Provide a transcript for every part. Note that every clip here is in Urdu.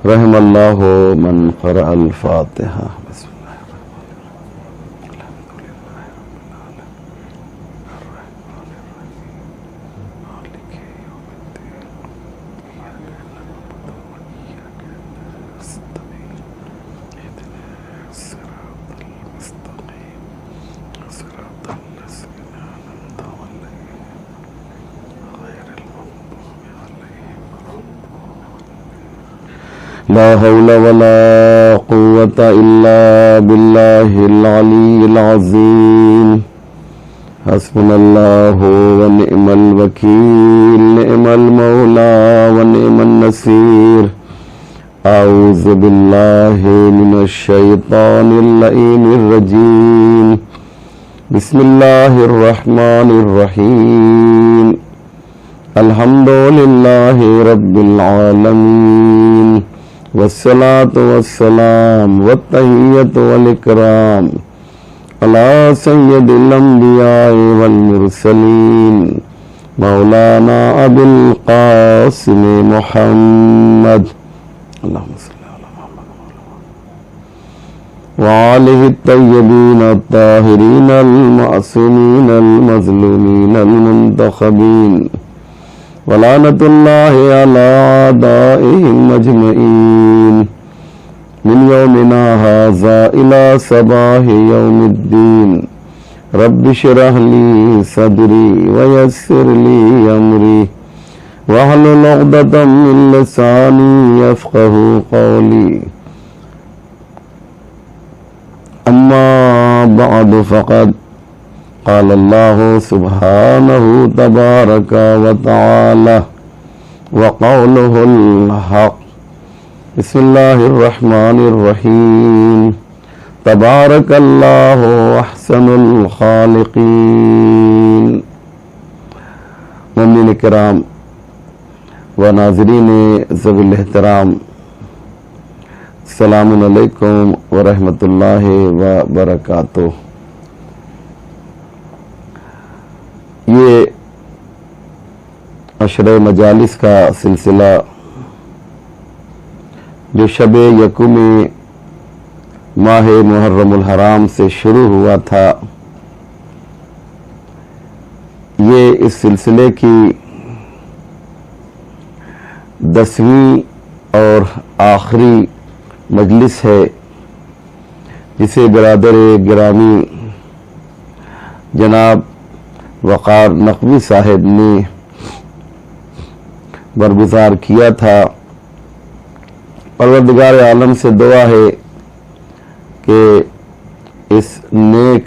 رحم اللہ من قرأ الفاتحہ. لا حول ولا قوة إلا بالله العلي العظيم. حسبنا الله ونعم الوكيل، نعم المولى ونعم النصير. أعوذ بالله من الشيطان اللعين الرجيم. بسم الله الرحمن الرحيم. الحمد لله رب العالمين، والصلاة والسلام والتحية والإكرام على سيد الأنبياء والمرسلين مولانا أبي القاسم محمد اللهم صل على محمد وآله الطيبين الطاهرين المعصومين المظلومين المنتخبين، ولعنة الله على أعدائهم أجمعين من يومنا هذا إلى صباح يوم الدين. رب اشرح لي صدري ويسر لي أمري واحلل عقدة من لساني يفقهوا قولي. أما بعد فقد قال الله سبحانه تبارك وتعالى وقوله الحق. بسم الله الرحمن الرحيم. تبارك الله أحسن الخالقين. مؤمنین کرام و ناظرین ذوی الاحترام، السلام علیکم ورحمۃ اللہ وبرکاتہ. یہ عشرہ مجالس کا سلسلہ جو شب یکم ماہ محرم الحرام سے شروع ہوا تھا، یہ اس سلسلے کی 10ویں اور آخری مجلس ہے، جسے برادر گرامی جناب وقار نقوی صاحب نے برگزار کیا تھا. پروردگار عالم سے دعا ہے کہ اس نیک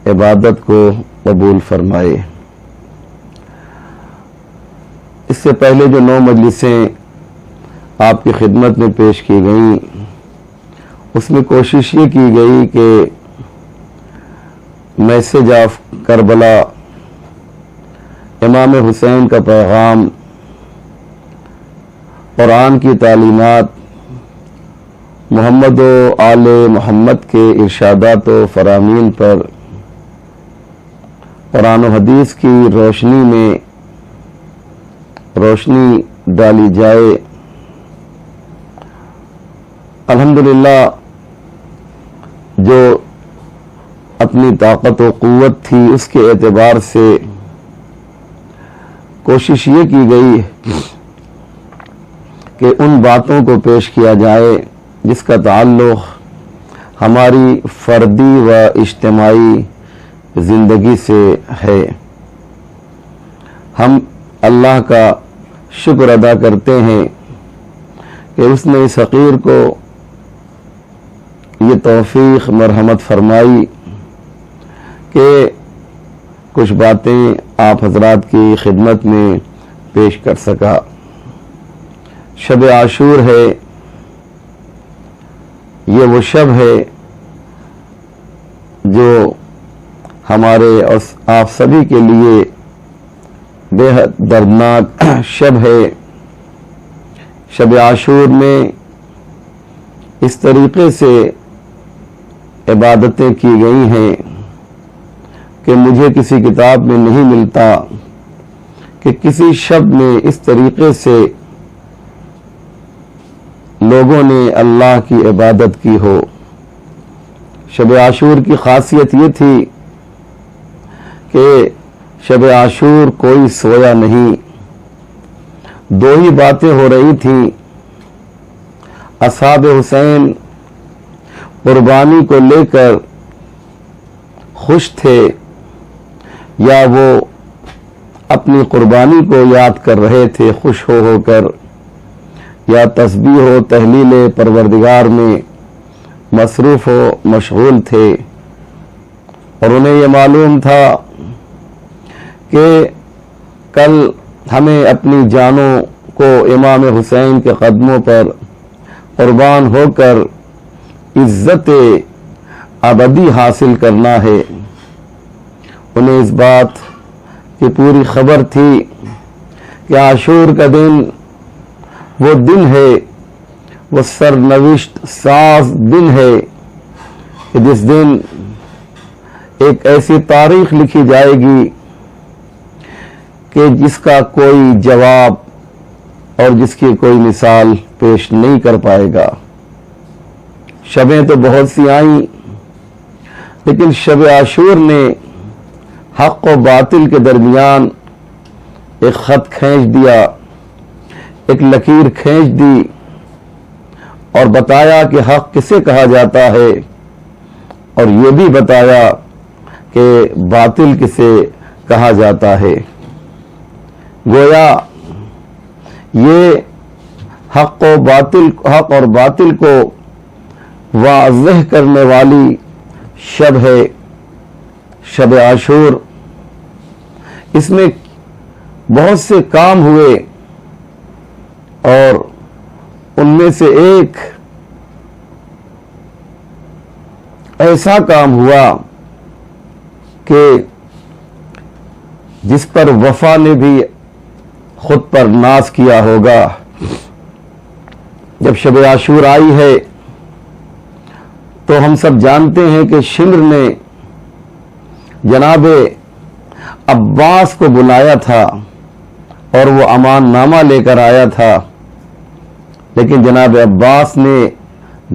عبادت کو قبول فرمائے. اس سے پہلے جو 9 مجلسیں آپ کی خدمت میں پیش کی گئیں، اس میں کوشش یہ کی گئی کہ میسج آف کربلا، امام حسین کا پیغام، قرآن کی تعلیمات، محمد و آل محمد کے ارشادات و فرامین پر قرآن و حدیث کی روشنی میں روشنی ڈالی جائے. الحمدللہ جو اپنی طاقت و قوت تھی اس کے اعتبار سے کوشش یہ کی گئی کہ ان باتوں کو پیش کیا جائے جس کا تعلق ہماری فردی و اجتماعی زندگی سے ہے. ہم اللہ کا شکر ادا کرتے ہیں کہ اس نے اس حقیر کو یہ توفیق مرحمت فرمائی کہ کچھ باتیں آپ حضرات کی خدمت میں پیش کر سکا. شب عاشور ہے، یہ وہ شب ہے جو ہمارے اور آپ سبھی کے لیے بے حد دردناک شب ہے. شب عاشور میں اس طریقے سے عبادتیں کی گئی ہیں کہ مجھے کسی کتاب میں نہیں ملتا کہ کسی شب میں اس طریقے سے لوگوں نے اللہ کی عبادت کی ہو۔ شب عاشور کی خاصیت یہ تھی کہ شب عاشور کوئی سویا نہیں، دو ہی باتیں ہو رہی تھیں۔ اصحاب حسین قربانی کو لے کر خوش تھے، یا وہ اپنی قربانی کو یاد کر رہے تھے خوش ہو کر، یا تسبیح و تہلیل پروردگار میں مصروف و مشغول تھے۔ اور انہیں یہ معلوم تھا کہ کل ہمیں اپنی جانوں کو امام حسین کے قدموں پر قربان ہو کر عزت ابدی حاصل کرنا ہے۔ انہیں اس بات کی پوری خبر تھی کہ عاشور کا دن وہ دن ہے، وہ سرنوشت ساز دن ہے کہ جس دن ایک ایسی تاریخ لکھی جائے گی کہ جس کا کوئی جواب اور جس کی کوئی مثال پیش نہیں کر پائے گا۔ شبیں تو بہت سی آئیں، لیکن شب عاشور نے حق و باطل کے درمیان ایک خط کھینچ دیا، ایک لکیر کھینچ دی اور بتایا کہ حق کسے کہا جاتا ہے، اور یہ بھی بتایا کہ باطل کسے کہا جاتا ہے۔ گویا یہ حق اور باطل کو واضح کرنے والی شب ہے، شب عاشور۔ اس میں بہت سے کام ہوئے، اور ان میں سے ایک ایسا کام ہوا کہ جس پر وفا نے بھی خود پر ناز کیا ہوگا۔ جب شب عاشور آئی ہے تو ہم سب جانتے ہیں کہ شمر نے جناب عباس کو بلایا تھا اور وہ امان نامہ لے کر آیا تھا، لیکن جناب عباس نے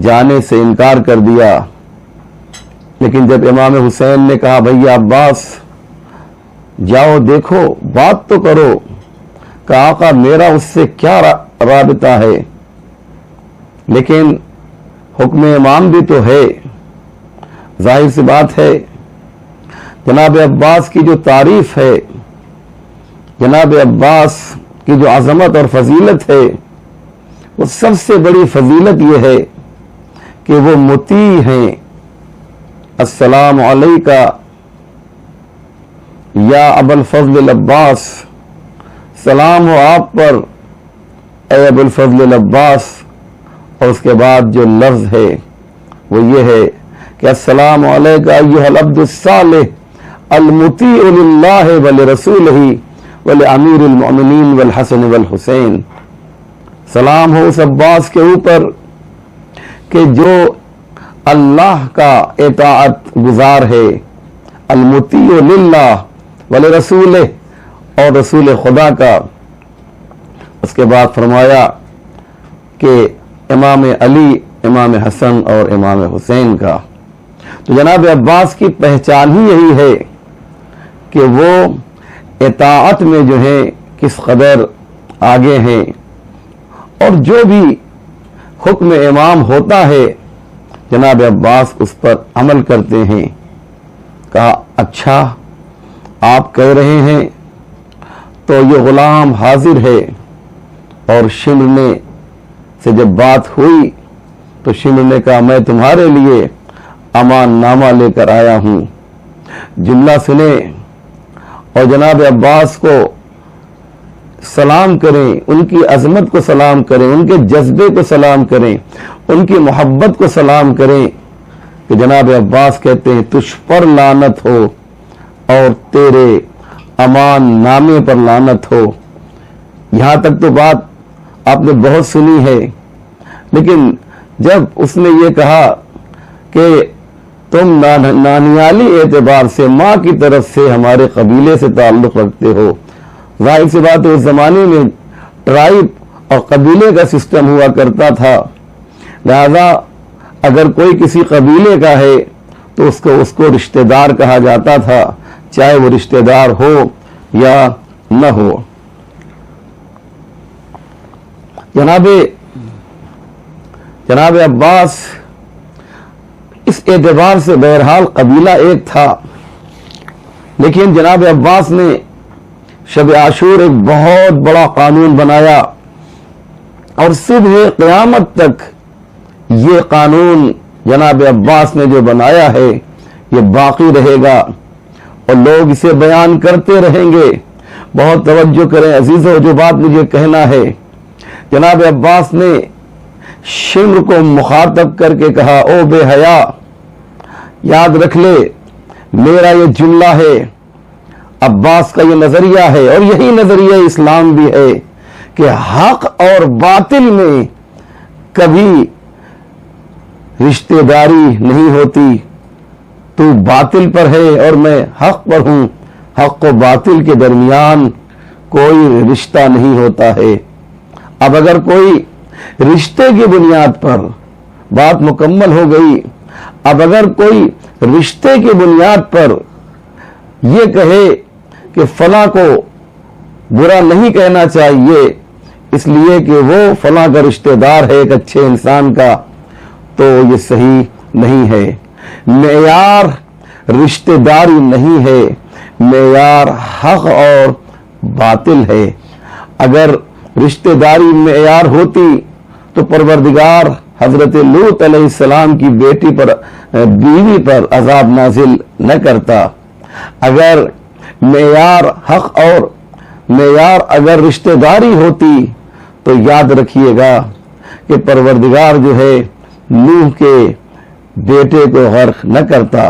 جانے سے انکار کر دیا۔ لیکن جب امام حسین نے کہا بھیا عباس جاؤ دیکھو بات تو کرو، کہ آقا میرا اس سے کیا رابطہ ہے، لیکن حکم امام بھی تو ہے، ظاہر سی بات ہے۔ جناب عباس کی جو تعریف ہے، جناب عباس کی جو عظمت اور فضیلت ہے، وہ سب سے بڑی فضیلت یہ ہے کہ وہ مطیع ہیں۔ السلام علیکہ یا ابو الفضل العباس، سلام ہو آپ پر اے ابو الفضل العباس۔ اور اس کے بعد جو لفظ ہے وہ یہ ہے کہ السلام علیکہ ایھا العبد الصالح المطیع للہ ولرسولہ ولامیر المؤمنین والحسن والحسین۔ سلام ہو اس عباس کے اوپر کہ جو اللہ کا اطاعت گزار ہے، المطیع للہ ولرسولہ، اور رسول خدا کا۔ اس کے بعد فرمایا کہ امام علی، امام حسن اور امام حسین کا۔ تو جناب عباس کی پہچان ہی یہی ہے کہ وہ اطاعت میں جو ہے کس قدر آگے ہیں، اور جو بھی حکم امام ہوتا ہے جناب عباس اس پر عمل کرتے ہیں۔ کہا اچھا آپ کہہ رہے ہیں تو یہ غلام حاضر ہے۔ اور شمر نے سے جب بات ہوئی تو شمر نے کہا میں تمہارے لیے امان نامہ لے کر آیا ہوں۔ جملہ سنیں اور جناب عباس کو سلام کریں، ان کی عظمت کو سلام کریں، ان کے جذبے کو سلام کریں، ان کی محبت کو سلام کریں کہ جناب عباس کہتے ہیں تجھ پر لعنت ہو اور تیرے امان نامے پر لعنت ہو۔ یہاں تک تو بات آپ نے بہت سنی ہے، لیکن جب اس نے یہ کہا کہ تم نانیالی اعتبار سے ماں کی طرف سے ہمارے قبیلے سے تعلق رکھتے ہو، ظاہر سی بات ہے اس زمانے میں ٹرائب اور قبیلے کا سسٹم ہوا کرتا تھا، لہذا اگر کوئی کسی قبیلے کا ہے تو اس کو رشتہ دار کہا جاتا تھا، چاہے وہ رشتہ دار ہو یا نہ ہو۔ جناب عباس اس اعتبار سے بہرحال قبیلہ ایک تھا، لیکن جناب عباس نے شب عاشور ایک بہت بڑا قانون بنایا، اور صبح قیامت تک یہ قانون جناب عباس نے جو بنایا ہے یہ باقی رہے گا، اور لوگ اسے بیان کرتے رہیں گے۔ بہت توجہ کریں عزیزو، جو بات مجھے کہنا ہے، جناب عباس نے شمر کو مخاطب کر کے کہا، او بے حیا، یاد رکھ لے میرا یہ جملہ ہے، عباس کا یہ نظریہ ہے، اور یہی نظریہ اسلام بھی ہے کہ حق اور باطل میں کبھی رشتہ داری نہیں ہوتی۔ تو باطل پر ہے اور میں حق پر ہوں، حق و باطل کے درمیان کوئی رشتہ نہیں ہوتا ہے۔ اب اگر کوئی رشتے کی بنیاد پر، بات مکمل ہو گئی، اب اگر کوئی رشتے کی بنیاد پر یہ کہے کہ فلاں کو برا نہیں کہنا چاہیے اس لیے کہ وہ فلاں کا رشتہ دار ہے ایک اچھے انسان کا، تو یہ صحیح نہیں ہے۔ معیار رشتہ داری نہیں ہے، معیار حق اور باطل ہے۔ اگر رشتہ داری معیار ہوتی تو پروردگار حضرت لوط علیہ السلام کی بیوی پر عذاب نازل نہ کرتا۔ اگر معیار حق اور معیار اگر رشتہ داری ہوتی تو یاد رکھیے گا کہ پروردگار جو ہے نوح کے بیٹے کو غرق نہ کرتا۔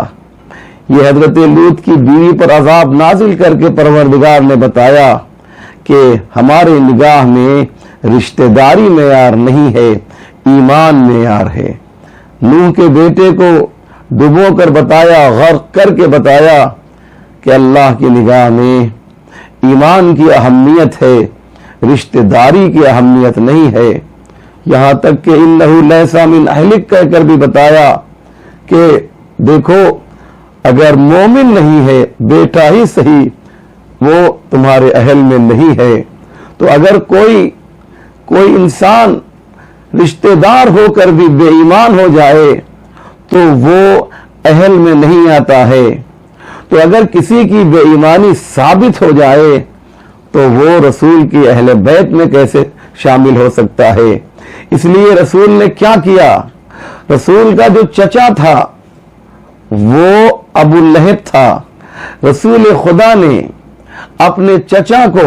یہ حضرت لوط کی بیوی پر عذاب نازل کر کے پروردگار نے بتایا کہ ہمارے نگاہ میں رشتہ داری معیار نہیں ہے، ایمان معیار ہے۔ نوح کے بیٹے کو ڈبو کر بتایا، غرق کر کے بتایا کہ اللہ کی نگاہ میں ایمان کی اہمیت ہے، رشتہ داری کی اہمیت نہیں ہے۔ یہاں تک کہ انہو لیسا من اہلک کہہ کر بھی بتایا کہ دیکھو اگر مومن نہیں ہے، بیٹا ہی صحیح، وہ تمہارے اہل میں نہیں ہے۔ تو اگر کوئی انسان رشتہ دار ہو کر بھی بے ایمان ہو جائے تو وہ اہل میں نہیں آتا ہے۔ تو اگر کسی کی بے ایمانی ثابت ہو جائے تو وہ رسول کی اہل بیت میں کیسے شامل ہو سکتا ہے؟ اس لیے رسول نے کیا کیا؟ رسول کا جو چچا تھا وہ ابو لہب تھا۔ رسول خدا نے اپنے چچا کو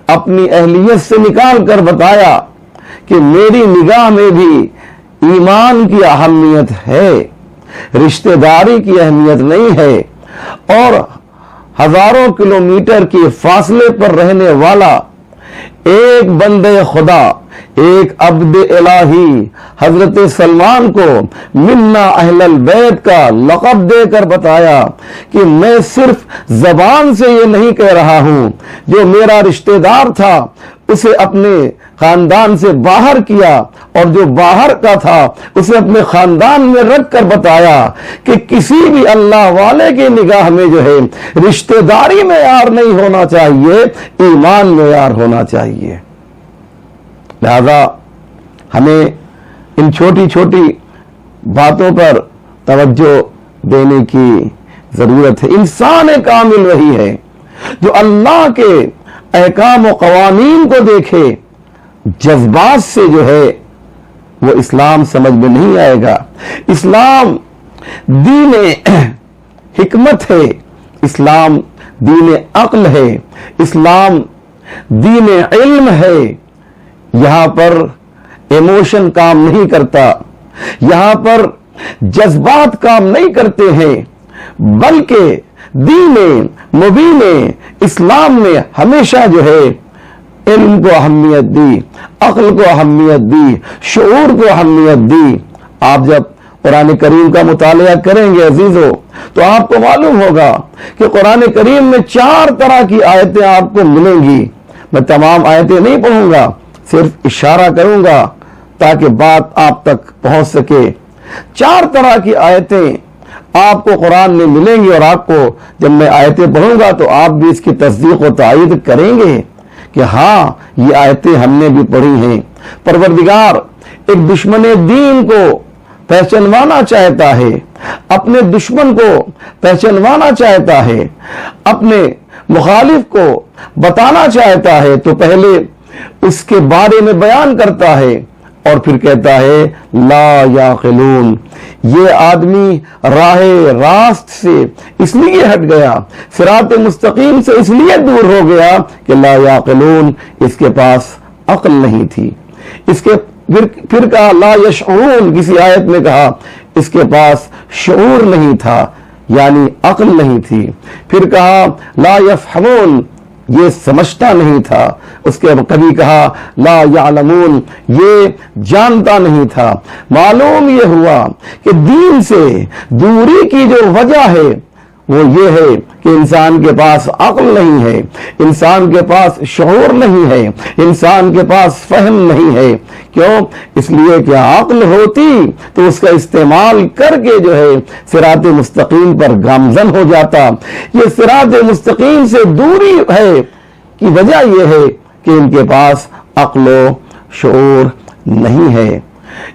اپنی اہلیت سے نکال کر بتایا کہ میری نگاہ میں بھی ایمان کی اہمیت ہے، رشتہ داری کی اہمیت نہیں ہے۔ اور ہزاروں کلومیٹر کے فاصلے پر رہنے والا ایک بندے خدا، ایک عبد الہی حضرت سلمان کو منا اہل البیت کا لقب دے کر بتایا کہ میں صرف زبان سے یہ نہیں کہہ رہا ہوں، جو میرا رشتہ دار تھا اسے اپنے خاندان سے باہر کیا، اور جو باہر کا تھا اسے اپنے خاندان میں رکھ کر بتایا کہ کسی بھی اللہ والے کی نگاہ میں جو ہے رشتہ داری معیار نہیں ہونا چاہیے، ایمان معیار ہونا چاہیے۔ لہذا ہمیں ان چھوٹی چھوٹی باتوں پر توجہ دینے کی ضرورت ہے۔ انسان کامل وہی ہے جو اللہ کے احکام و قوانین کو دیکھے، جذبات سے جو ہے وہ اسلام سمجھ میں نہیں آئے گا۔ اسلام دین حکمت ہے، اسلام دین عقل ہے، اسلام دین علم ہے۔ یہاں پر ایموشن کام نہیں کرتا، یہاں پر جذبات کام نہیں کرتے ہیں، بلکہ دین مبین اسلام میں ہمیشہ جو ہے علم کو اہمیت دی، عقل کو اہمیت دی، شعور کو اہمیت دی۔ آپ جب قرآن کریم کا مطالعہ کریں گے عزیزو تو آپ کو معلوم ہوگا کہ قرآن کریم میں 4 طرح کی آیتیں آپ کو ملیں گی۔ میں تمام آیتیں نہیں پڑھوں گا، صرف اشارہ کروں گا تاکہ بات آپ تک پہنچ سکے۔ 4 طرح کی آیتیں آپ کو قرآن میں ملیں گی، اور آپ کو جب میں آیتیں پڑھوں گا تو آپ بھی اس کی تصدیق و تائید کریں گے کہ ہاں یہ آیتیں ہم نے بھی پڑھی ہیں۔ پروردگار ایک دشمن دین کو پہچانوانا چاہتا ہے، اپنے دشمن کو پہچانوانا چاہتا ہے، اپنے مخالف کو بتانا چاہتا ہے تو پہلے اس کے بارے میں بیان کرتا ہے اور پھر کہتا ہے لا یعقلون، یہ آدمی راہ راست سے اس لیے ہٹ گیا، صراط مستقیم سے اس لیے دور ہو گیا کہ لا یعقلون، اس کے پاس عقل نہیں تھی۔ اس کے پھر کہا لا یشعرون، کسی آیت میں کہا اس کے پاس شعور نہیں تھا، یعنی عقل نہیں تھی۔ پھر کہا لا یفہمون، یہ سمجھتا نہیں تھا۔ اس کے کبھی کہا لا یعلمون، یہ جانتا نہیں تھا۔ معلوم یہ ہوا کہ دین سے دوری کی جو وجہ ہے وہ یہ ہے کہ انسان کے پاس عقل نہیں ہے، انسان کے پاس شعور نہیں ہے، انسان کے پاس فہم نہیں ہے۔ کیوں؟ اس لیے کہ عقل ہوتی تو اس کا استعمال کر کے جو ہے صراط مستقیم پر گامزن ہو جاتا۔ یہ صراط مستقیم سے دوری ہے کی وجہ یہ ہے کہ ان کے پاس عقل و شعور نہیں ہے۔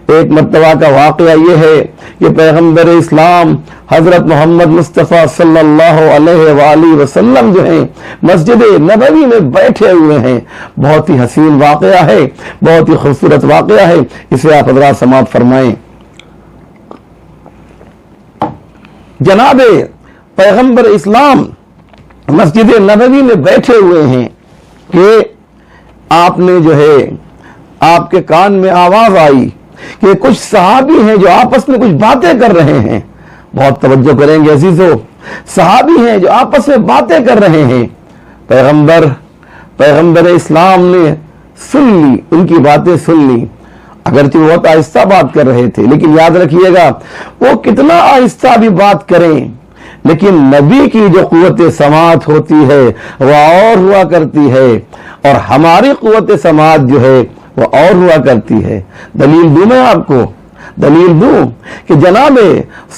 ایک مرتبہ کا واقعہ یہ ہے کہ پیغمبر اسلام حضرت محمد مصطفیٰ صلی اللہ علیہ وآلہ وسلم جو ہیں مسجد نبوی میں بیٹھے ہوئے ہیں۔ بہت ہی حسین واقعہ ہے، بہت ہی خوبصورت واقعہ ہے، اسے آپ حضرات سماعت فرمائیں۔ جناب پیغمبر اسلام مسجد نبوی میں بیٹھے ہوئے ہیں کہ آپ نے جو ہے آپ کے کان میں آواز آئی کہ کچھ صحابی ہیں جو آپس میں کچھ باتیں کر رہے ہیں۔ بہت توجہ کریں گے عزیزو، صحابی ہیں جو آپس میں باتیں کر رہے ہیں۔ پیغمبر اسلام نے سن لی، ان کی باتیں سن لی، اگرچہ وہ بہت آہستہ بات کر رہے تھے، لیکن یاد رکھیے گا وہ کتنا آہستہ بھی بات کریں لیکن نبی کی جو قوت سماعت ہوتی ہے وہ اور ہوا کرتی ہے، اور ہماری قوت سماعت جو ہے وہ اور ہوا کرتی ہے۔ دلیل دوں میں آپ کو، دلیل دوں کہ جناب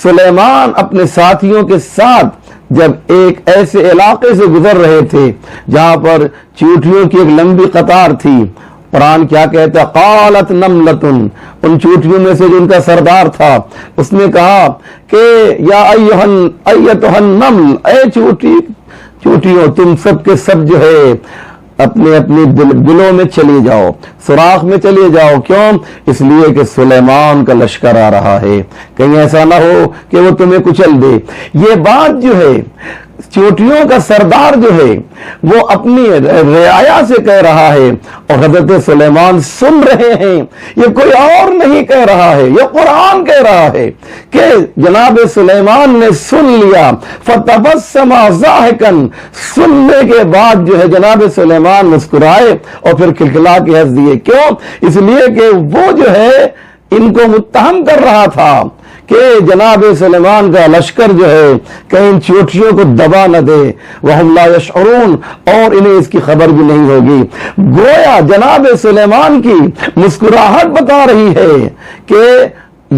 سلیمان اپنے ساتھیوں کے ساتھ جب ایک ایسے علاقے سے گزر رہے تھے جہاں پر چیونٹیوں کی ایک لمبی قطار تھی، قرآن کیا کہتا ہے قالت نملۃ، ان چیونٹیوں میں سے جو ان کا سردار تھا اس نے کہا کہ یا ایتھا النمل، اے چیونٹیوں تم سب کے سب جو ہے اپنے اپنے دلوں میں چلے جاؤ، سوراخ میں چلے جاؤ۔ کیوں؟ اس لیے کہ سلیمان کا لشکر آ رہا ہے، کہیں ایسا نہ ہو کہ وہ تمہیں کچل دے۔ یہ بات جو ہے چیونٹیوں کا سردار جو ہے وہ اپنی رعایا سے کہہ رہا ہے اور حضرت سلیمان سن رہے ہیں۔ یہ کوئی اور نہیں کہہ رہا ہے، یہ قرآن کہہ رہا ہے کہ جناب سلیمان نے سن لیا، فتبسم ضاحکا، سننے کے بعد جو ہے جناب سلیمان مسکرائے اور پھر کھلکھلا کے ہنس دیے۔ کیوں؟ اس لیے کہ وہ جو ہے ان کو متہم کر رہا تھا کہ جناب سلیمان کا لشکر جو ہے کہیں چیونٹیوں کو دبا نہ دے، وَهُمْ لَا يَشْعُرُونَ، اور انہیں اس کی خبر بھی نہیں ہوگی۔ گویا جناب سلیمان کی مسکراہٹ بتا رہی ہے کہ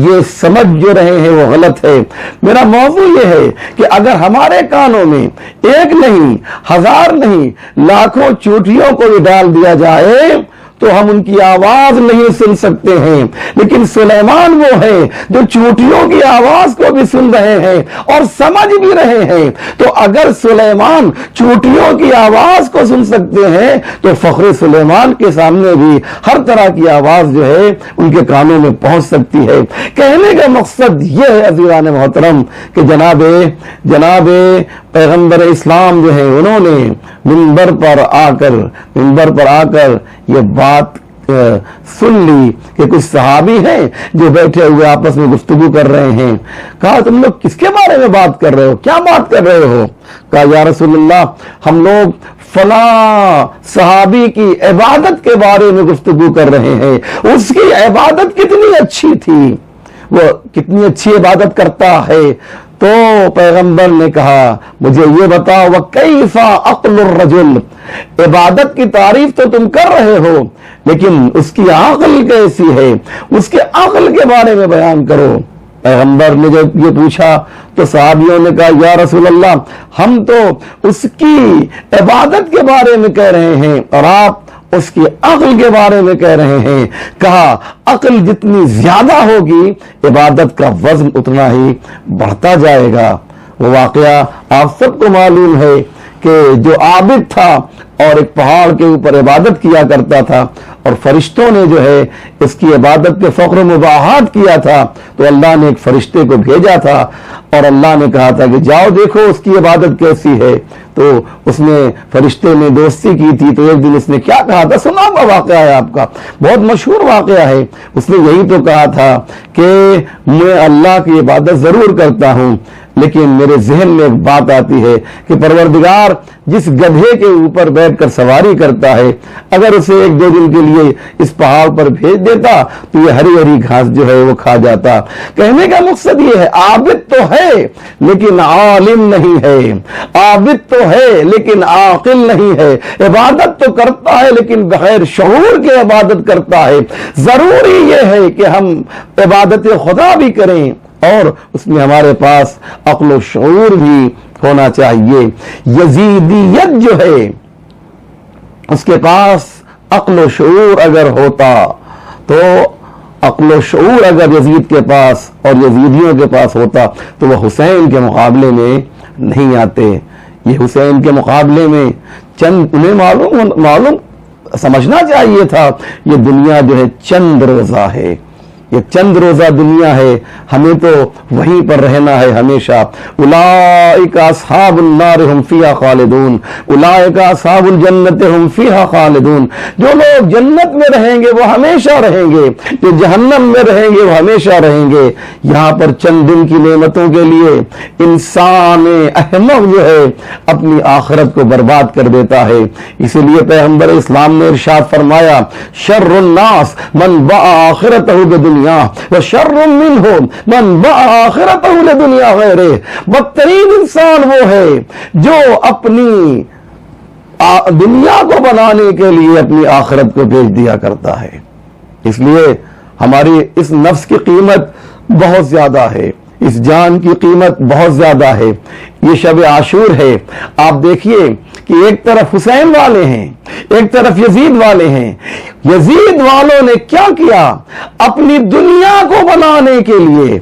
یہ سمجھ جو رہے ہیں وہ غلط ہے۔ میرا موضوع یہ ہے کہ اگر ہمارے کانوں میں ایک نہیں، ہزار نہیں، لاکھوں چیونٹیوں کو بھی ڈال دیا جائے تو ہم ان کی آواز نہیں سن سکتے ہیں، لیکن سلیمان وہ ہے جو چیونٹیوں کی آواز کو بھی سن رہے ہیں اور سمجھ بھی رہے ہیں۔ تو اگر سلیمان چیونٹیوں کی آواز کو سن سکتے ہیں تو فخر سلیمان کے سامنے بھی ہر طرح کی آواز جو ہے ان کے کانوں میں پہنچ سکتی ہے۔ کہنے کا مقصد یہ ہے عزیزان محترم کہ جناب پیغمبر اسلام جو ہے انہوں نے منبر پر آ کر یہ بات سن لی کہ کچھ صحابی ہیں جو بیٹھے ہوئے آپس میں گفتگو کر رہے ہیں۔ کہا تم لوگ کس کے بارے میں بات کر رہے ہو، کیا بات کر رہے ہو؟ کہا یا رسول اللہ ہم لوگ فلاں صحابی کی عبادت کے بارے میں گفتگو کر رہے ہیں، اس کی عبادت کتنی اچھی تھی، وہ کتنی اچھی عبادت کرتا ہے۔ تو پیغمبر نے کہا مجھے یہ بتاؤ وَكَيْفَ عَقْلُ الرَّجُلِ، عبادت کی تعریف تو تم کر رہے ہو لیکن اس کی عقل کیسی ہے، اس کے عقل کے بارے میں بیان کرو۔ پیغمبر نے جب یہ پوچھا تو صحابیوں نے کہا یا رسول اللہ ہم تو اس کی عبادت کے بارے میں کہہ رہے ہیں اور آپ اس کی عقل کے بارے میں کہہ رہے ہیں۔ کہا عقل جتنی زیادہ ہوگی عبادت کا وزن اتنا ہی بڑھتا جائے گا۔ وہ واقعہ آپ سب کو معلوم ہے کہ جو عابد تھا اور ایک پہاڑ کے اوپر عبادت کیا کرتا تھا اور فرشتوں نے جو ہے اس کی عبادت کے فخر و مباحات کیا تھا، تو اللہ نے ایک فرشتے کو بھیجا تھا اور اللہ نے کہا تھا کہ جاؤ دیکھو اس کی عبادت کیسی ہے۔ تو اس نے فرشتے نے دوستی کی تھی، تو ایک دن اس نے کیا کہا تھا، سنا ہوا واقعہ ہے آپ کا، بہت مشہور واقعہ ہے۔ اس نے یہی تو کہا تھا کہ میں اللہ کی عبادت ضرور کرتا ہوں لیکن میرے ذہن میں ایک بات آتی ہے کہ پروردگار جس گدھے کے اوپر بیٹھ کر سواری کرتا ہے اگر اسے ایک دو دن کے لیے اس پہاڑ پر بھیج دیتا تو یہ ہری ہری گھاس جو ہے وہ کھا جاتا۔ کہنے کا مقصد یہ ہے عابد تو ہے لیکن عالم نہیں ہے، عابد تو ہے لیکن عاقل نہیں ہے، عبادت تو کرتا ہے لیکن بغیر شعور کے عبادت کرتا ہے۔ ضروری یہ ہے کہ ہم عبادت خدا بھی کریں اور اس میں ہمارے پاس عقل و شعور بھی ہونا چاہیے۔ یزیدیت جو ہے اس کے پاس عقل و شعور اگر ہوتا تو عقل و شعور اگر یزید کے پاس اور یزیدیوں کے پاس ہوتا تو وہ حسین کے مقابلے میں نہیں آتے۔ یہ حسین کے مقابلے میں چند انہیں معلوم سمجھنا چاہیے تھا یہ دنیا جو ہے چند روزہ ہے، یہ چند روزہ دنیا ہے، ہمیں تو وہیں پر رہنا ہے ہمیشہ۔ اولئک اصحاب النار هم فیہا خالدون اولئک اصحاب الجنت هم فیہا خالدون، جو لوگ جنت میں رہیں گے وہ ہمیشہ رہیں گے، جو جہنم میں رہیں گے وہ ہمیشہ رہیں گے۔ یہاں پر چند دن کی نعمتوں کے لیے انسان احمق جو ہے اپنی آخرت کو برباد کر دیتا ہے۔ اسی لیے پیغمبر اسلام نے ارشاد فرمایا شر الناس من باع آخرتہ بدنیا وشر منہم من باع آخرتہ لدنیا غیرہ، بدترین انسان وہ ہے جو اپنی دنیا کو بنانے کے لیے اپنی آخرت کو بیچ دیا کرتا ہے۔ اس لیے ہماری اس نفس کی قیمت بہت زیادہ ہے، اس جان کی قیمت بہت زیادہ ہے۔ یہ شب عاشور ہے، آپ دیکھیے کہ ایک طرف حسین والے ہیں ایک طرف یزید والے ہیں۔ یزید والوں نے کیا کیا، اپنی دنیا کو بنانے کے لیے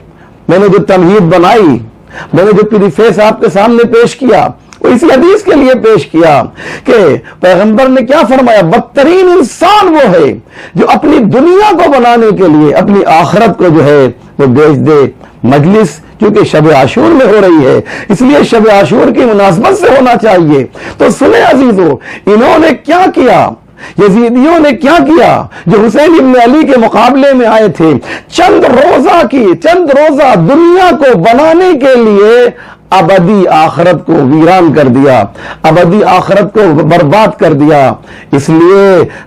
میں نے جو تمہید بنائی، میں نے جو پریفیس آپ کے سامنے پیش کیا وہ اسی حدیث کے لیے پیش کیا کہ پیغمبر نے کیا فرمایا، بدترین انسان وہ ہے جو اپنی دنیا کو بنانے کے لیے اپنی آخرت کو جو ہے وہ بیچ دے۔ مجلس کیونکہ شب عاشور میں ہو رہی ہے اس لیے شب عاشور کی مناسبت سے ہونا چاہیے، تو سنیں عزیزو انہوں نے کیا کیا، یزیدیوں نے کیا کیا جو حسین ابن علی کے مقابلے میں آئے تھے، چند روزہ دنیا کو بنانے کے لیے ابدی آخرت کو ویران کر دیا، ابدی آخرت کو برباد کر دیا۔ اس لیے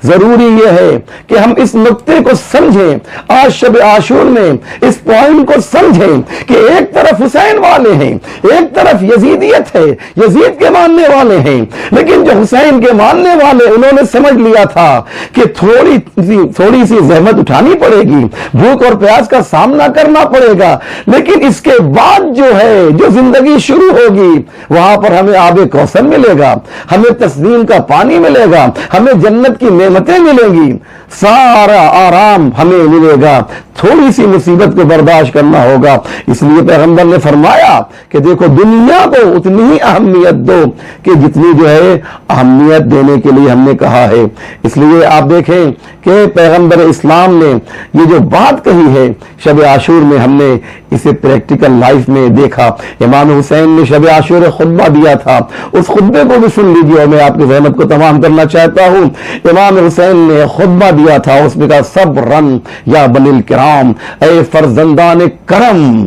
ضروری یہ ہے کہ ہم اس نقطے کو سمجھیں، آج شب عاشور میں اس پوائنٹ کو سمجھیں کہ ایک طرف حسین والے ہیں، ایک طرف یزیدیت ہے، یزید کے ماننے والے ہیں، لیکن جو حسین کے ماننے والے انہوں نے سمجھ لیا تھا کہ تھوڑی سی زحمت اٹھانی پڑے گی، بھوک اور پیاس کا سامنا کرنا پڑے گا، لیکن اس کے بعد جو ہے جو زندگی شروع ہوگی وہاں پر ہمیں آب کوثر ملے گا، ہمیں تسنیم کا پانی ملے گا، ہمیں جنت کی نعمتیں ملیں گی، سارا آرام ہمیں ملے گا، تھوڑی سی مصیبت کو برداشت کرنا ہوگا۔ اس لیے پیغمبر نے فرمایا کہ دیکھو دنیا کو اتنی ہی اہمیت دو کہ جتنی جو ہے اہمیت دینے کے لیے ہم نے کہا ہے۔ اس لیے آپ دیکھیں کہ پیغمبر اسلام نے یہ جو بات کہی ہے شب عاشور میں ہم نے اسے پریکٹیکل لائف میں دیکھا۔ امام حسین نے شب عاشور خطبہ دیا تھا، اس خطبے کو بھی سن لیجیے اور میں آپ کی زحمت کو تمام کرنا چاہتا ہوں۔ امام حسین نے خطبہ دیا تھا، اس میں کہا صبرن یا بنی الکرام السلام اے فرزندان کرم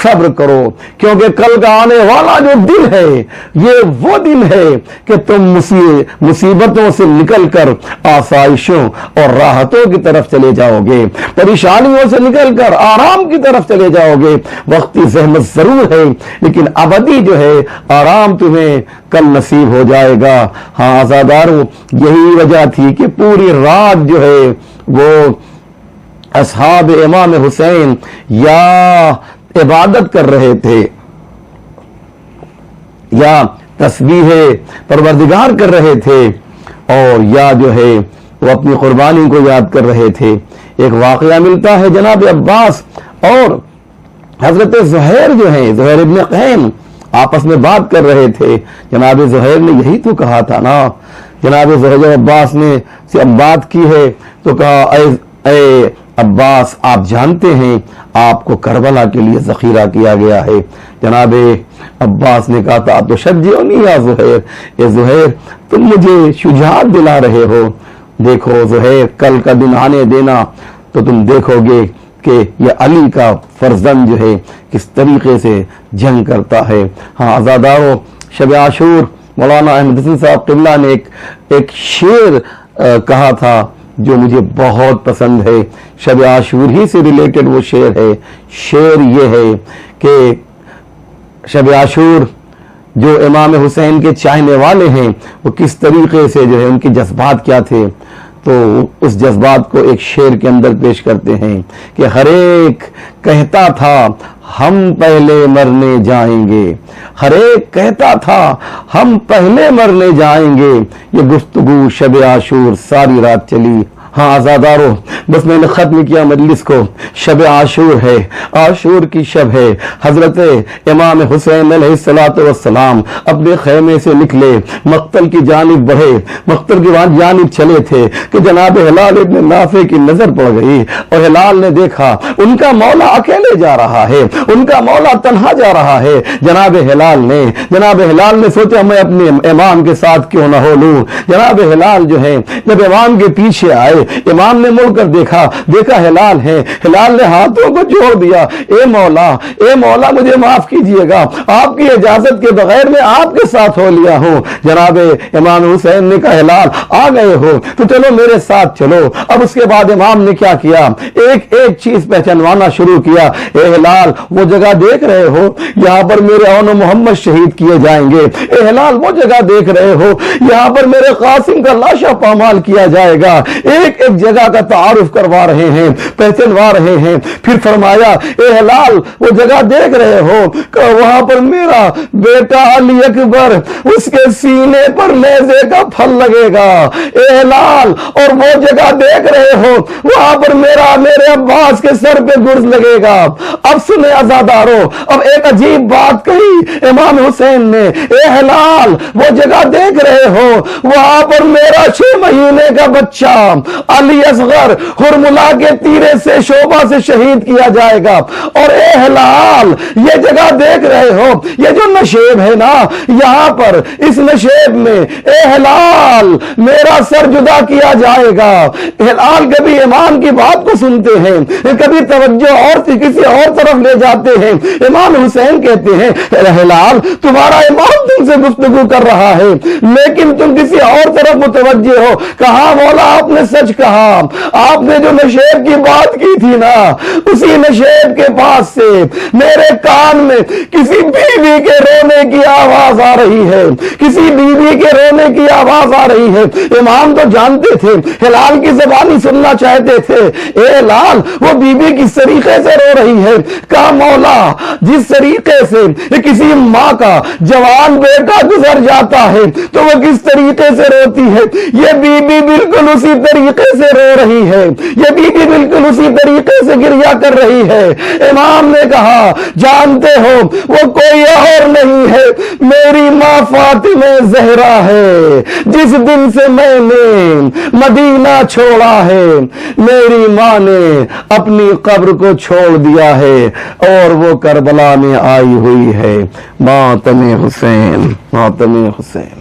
صبر کرو، کیونکہ کل کا آنے والا جو دن ہے یہ وہ دن ہے کہ تم مصیبتوں سے نکل کر آسائشوں اور راحتوں کی طرف چلے جاؤ گے، پریشانیوں سے نکل کر آرام کی طرف چلے جاؤ گے۔ وقتی زحمت ضرور ہے لیکن ابدی جو ہے آرام تمہیں کل نصیب ہو جائے گا۔ ہاں عزادارو، یہی وجہ تھی کہ پوری رات جو ہے وہ اصحاب امام حسین یا عبادت کر رہے تھے یا تسبیح پروردگار کر رہے تھے، اور یا جو ہے وہ اپنی قربانی کو یاد کر رہے تھے۔ ایک واقعہ ملتا ہے جناب عباس اور حضرت زہیر جو ہیں، زہیر ابن قین، آپس میں بات کر رہے تھے۔ جناب زہیر نے یہی تو کہا تھا نا، جناب زہیر عباس نے سے بات کی ہے تو کہا اے عباس، آپ جانتے ہیں آپ کو کربلا کے لیے ذخیرہ کیا گیا ہے۔ جناب عباس نے کہا تھا تو شجعونی یا زہیر، اے زہیر تم مجھے شجاعت دلا رہے ہو۔ دیکھو زہیر، کل کا دن آنے دینا تو تم دیکھو گے کہ یہ علی کا فرزند جو ہے کس طریقے سے جنگ کرتا ہے۔ ہاں عزادارو، شب عاشور مولانا احمد حسن صاحب قبلہ نے ایک شعر کہا تھا جو مجھے بہت پسند ہے، شب عاشور ہی سے ریلیٹڈ وہ شعر ہے۔ شعر یہ ہے کہ شب عاشور جو امام حسین کے چاہنے والے ہیں وہ کس طریقے سے جو ہے ان کے جذبات کیا تھے، تو اس جذبات کو ایک شعر کے اندر پیش کرتے ہیں کہ ہر ایک کہتا تھا ہم پہلے مرنے جائیں گے، ہر ایک کہتا تھا ہم پہلے مرنے جائیں گے، یہ گفتگو شب عاشور ساری رات چلی۔ ہاں عزادارو، بس میں نے ختم کیا مجلس کو، شب عاشور ہے، عاشور کی شب ہے۔ حضرت امام حسین علیہ السلام اپنے خیمے سے نکلے، مقتل کی جانب بڑھے، مقتل کی جانب چلے تھے کہ جناب ہلال ابن نافع کی نظر پڑ گئی، اور ہلال نے دیکھا ان کا مولا اکیلے جا رہا ہے، ان کا مولا تنہا جا رہا ہے۔ جناب ہلال نے سوچا میں اپنے امام کے ساتھ کیوں نہ ہو لوں۔ جناب ہلال جو ہے جب امام کے پیچھے آئے، امام نے مڑ کر دیکھا ہلال ہے، ہلال نے ہاتھوں کو جوڑ دیا، اے مولا مجھے معاف کیجئے گا، آپ کی اجازت کے بغیر میں آپ کے ساتھ ہو لیا ہوں۔ جناب امام حسین نے کہا ہلال آ گئے ہو تو چلو میرے ساتھ چلو۔ اب اس کے بعد امام نے کیا کیا، ایک چیز پہچانوانا شروع کیا، اے ہلال وہ جگہ دیکھ رہے ہو یہاں پر میرے اون محمد شہید کیے جائیں گے، اے ہلال وہ جگہ دیکھ رہے ہو یہاں پر میرے قاسم کا لاشا پامال کیا جائے گا۔ ایک جگہ کا تعارف کروا رہے ہیں، پہچانوا رہے ہیں۔ پھر فرمایا اے ہلال وہ جگہ دیکھ رہے ہو کہ وہاں پر میرا بیٹا علی اکبر اس کے سینے پر نیزے کا پھل لگے گا، اے ہلال اور وہ جگہ دیکھ رہے ہو وہاں پر میرے عباس کے سر پہ گرز لگے گا۔ اب سنے عزادارو، اب ایک عجیب بات کہی امام حسین نے، اے ہلال وہ جگہ دیکھ رہے ہو وہاں پر میرا 6 مہینے کا بچہ علی اصغر ہرملا کے تیرے سے شعبہ سے شہید کیا جائے گا، اور اے ہلال یہ جگہ دیکھ رہے ہو یہ جو نشیب ہے نا یہاں پر اس نشیب میں اے ہلال میرا سر جدا کیا جائے گا۔ ہلال کبھی امام کی بات کو سنتے ہیں، کبھی توجہ اور کسی اور طرف لے جاتے ہیں۔ امام حسین کہتے ہیں ہلال تمہارا امام تم سے گفتگو کر رہا ہے لیکن تم کسی اور طرف متوجہ ہو۔ کہا مولا آپ نے سچ کہا، آپ نے جو نشیب کی بات کی تھی نا اسی نشیب کے پاس سے میرے کان میں کسی بیوی کے رونے کی آواز آ رہی ہے، کسی بیوی کے رونے کی آواز آ رہی ہے۔ امام تو جانتے تھے، ہلال کی زبانی سننا چاہتے تھے، اے ہلال وہ بیوی کس طریقے سے رو رہی ہے؟ کہا مولا جس طریقے سے کسی ماں کا جوان بیٹا گزر جاتا ہے تو وہ کس طریقے سے روتی ہے، یہ بیوی بالکل اسی طریقے سے رو رہی ہے، یہ بیوی بالکل اسی طریقے سے گریہ کر رہی ہے۔ امام نے کہا جانتے ہو وہ کوئی اور نہیں ہے، میری ماں فاطمہ زہرا ہے۔ جس دن سے میں نے مدینہ چھوڑا ہے میری ماں نے اپنی قبر کو چھوڑ دیا ہے اور وہ کربلا میں آئی ہوئی ہے۔ ماتم حسین، ماتم حسین۔